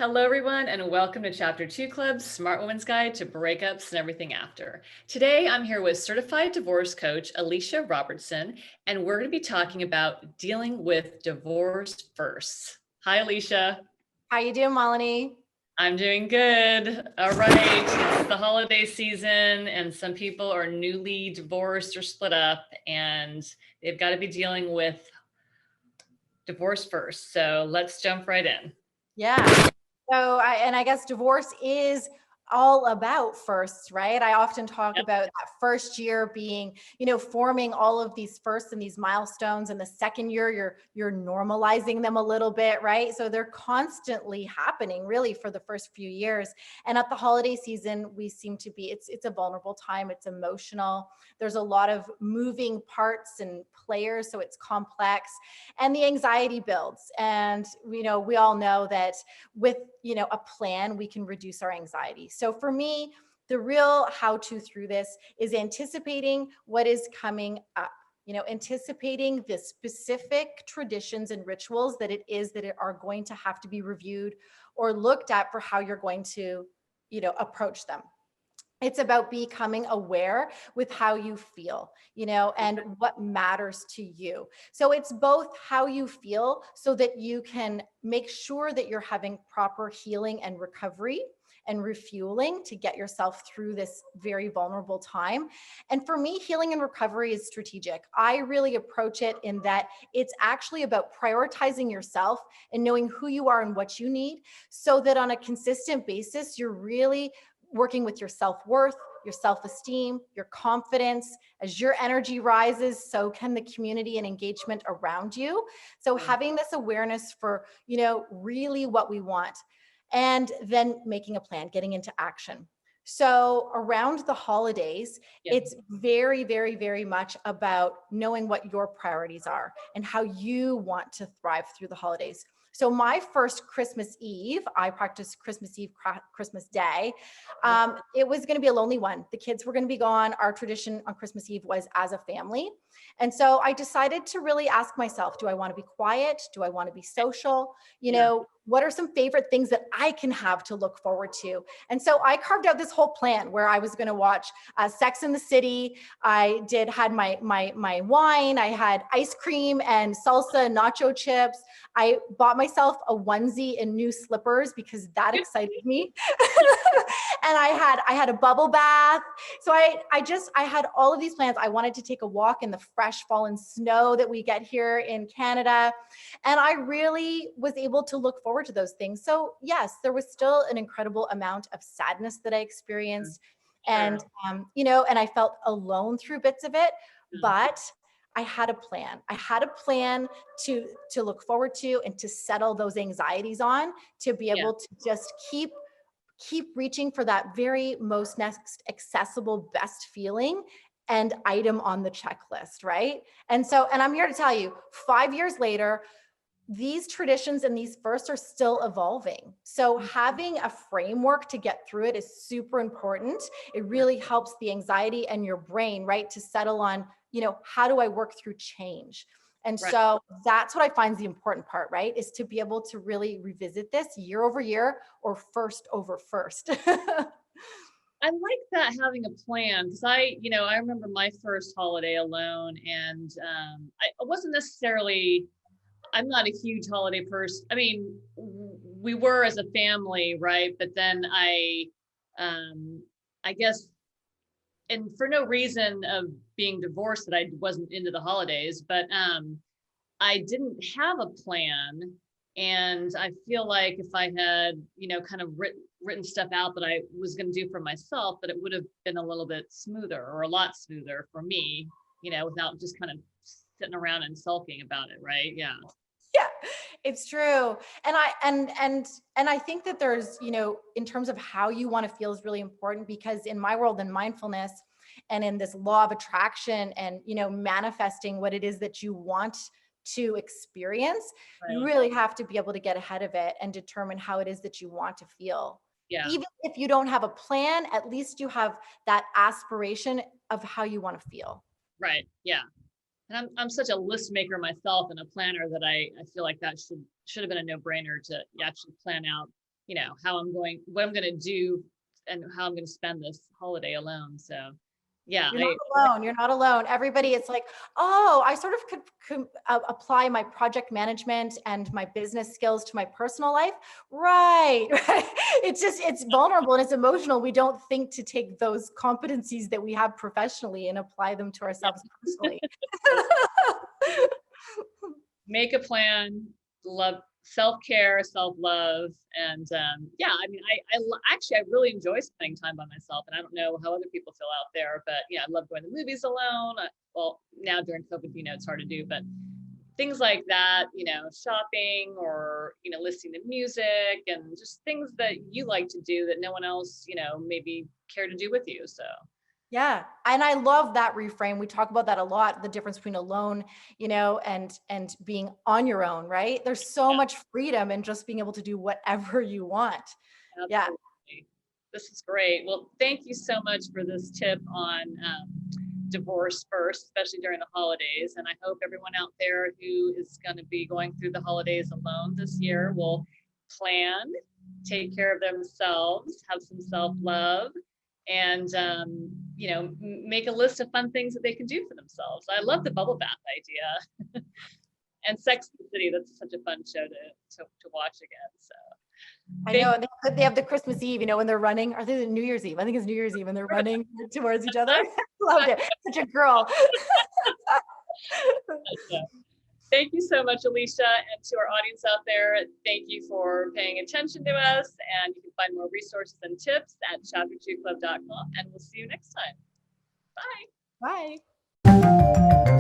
Hello, everyone, and welcome to Chapter 2 Club's Smart Woman's Guide to Breakups and Everything After. Today, I'm here with certified divorce coach Alicia Robertson, and we're going to be talking about dealing with divorce first. Hi, Alicia. How you doing, Melanie? I'm doing good. All right, it's the holiday season, and some people are newly divorced or split up, and they've got to be dealing with divorce first. So let's jump right in. Yeah. I guess divorce is all about firsts, right? I often talk Yep. about that first year being, forming all of these firsts and these milestones. And the second year, you're normalizing them a little bit, right? So they're constantly happening really for the first few years. And at the holiday season, we seem to be, it's a vulnerable time, it's emotional. There's a lot of moving parts and players, so it's complex. And the anxiety builds. And we all know that with a plan, we can reduce our anxiety. So for me, the real how-to through this is anticipating what is coming up. Anticipating the specific traditions and rituals that are going to have to be reviewed or looked at for how you're going to approach them. It's about becoming aware with how you feel, and what matters to you. So it's both how you feel so that you can make sure that you're having proper healing and recovery and refueling to get yourself through this very vulnerable time. And for me, healing and recovery is strategic. I really approach it in that it's actually about prioritizing yourself and knowing who you are and what you need so that on a consistent basis, you're really working with your self-worth, your self-esteem, your confidence. As your energy rises, so can the community and engagement around you. So having this awareness for, really what we want, and then making a plan, getting into action. So around the holidays, it's very, very, very much about knowing what your priorities are and how you want to thrive through the holidays. So my first Christmas Eve, I practiced Christmas Eve, Christmas Day. It was going to be a lonely one. The kids were going to be gone. Our tradition on Christmas Eve was as a family. And so I decided to really ask myself, do I want to be quiet? Do I want to be social? What are some favorite things that I can have to look forward to? And so I carved out this whole plan where I was going to watch Sex and the City. I had my wine. I had ice cream and salsa and nacho chips. I bought myself a onesie and new slippers because that excited me. And I had a bubble bath. So I had all of these plans. I wanted to take a walk in the fresh fallen snow that we get here in Canada. And I really was able to look forward to those things. So yes, there was still an incredible amount of sadness that I experienced. And, and I felt alone through bits of it, but I had a plan. I had a plan to look forward to and to settle those anxieties on, to be able to just keep reaching for that very most next accessible best feeling and item on the checklist, right? And I'm here to tell you, 5 years later, these traditions and these firsts are still evolving. So having a framework to get through it is super important. It really helps the anxiety and your brain, right, to settle on, how do I work through change? And so that's what I find is the important part, right? Is to be able to really revisit this year over year or first over first. I like that, having a plan, because I remember my first holiday alone, and I wasn't necessarily, I'm not a huge holiday person. I mean, we were as a family, right? But then I guess, and for no reason of being divorced, that I wasn't into the holidays, but I didn't have a plan. And I feel like if I had, kind of written stuff out that I was going to do for myself, that it would have been a little bit smoother, or a lot smoother for me, without just kind of sitting around and sulking about it. Right. Yeah. Yeah, it's true. And I think that there's, in terms of how you want to feel is really important, because in my world, in mindfulness and in this law of attraction and, manifesting what it is that you want to experience, you really have to be able to get ahead of it and determine how it is that you want to feel. Yeah. Even if you don't have a plan, at least you have that aspiration of how you want to feel. Right. Yeah. And I'm such a list maker myself and a planner that I feel like that should have been a no-brainer to actually plan out what I'm going to do and how I'm going to spend this holiday alone. So yeah, You're not alone. You're not alone. Everybody, it's like, oh, I sort of could apply my project management and my business skills to my personal life. Right. Right. It's vulnerable and it's emotional. We don't think to take those competencies that we have professionally and apply them to ourselves personally. make a plan, love, self-care, self-love. And yeah, I mean, actually, I really enjoy spending time by myself. And I don't know how other people feel out there, but yeah, I love going to movies alone. Well, now during COVID, it's hard to do, but things like that, shopping or, listening to music and just things that you like to do that no one else, maybe care to do with you. So yeah. And I love that reframe. We talk about that a lot, the difference between alone, and being on your own, right? There's so yeah, much freedom in just being able to do whatever you want. Yeah. absolutely. This is great. Well, thank you so much for this tip on divorce first, especially during the holidays. And I hope everyone out there who is going to be going through the holidays alone this year will plan, take care of themselves, have some self-love, and make a list of fun things that they can do for themselves. I love the bubble bath idea. And Sex and the City, that's such a fun show to watch again. So I know. And they have the Christmas Eve, when they're running. Are they the New Year's Eve? I think it's New Year's Eve and they're running towards each other. Loved it. Such a girl. Thank you so much, Alicia, and to our audience out there, thank you for paying attention to us. And you can find more resources and tips at chapter2club.com. And we'll see you next time. Bye. Bye.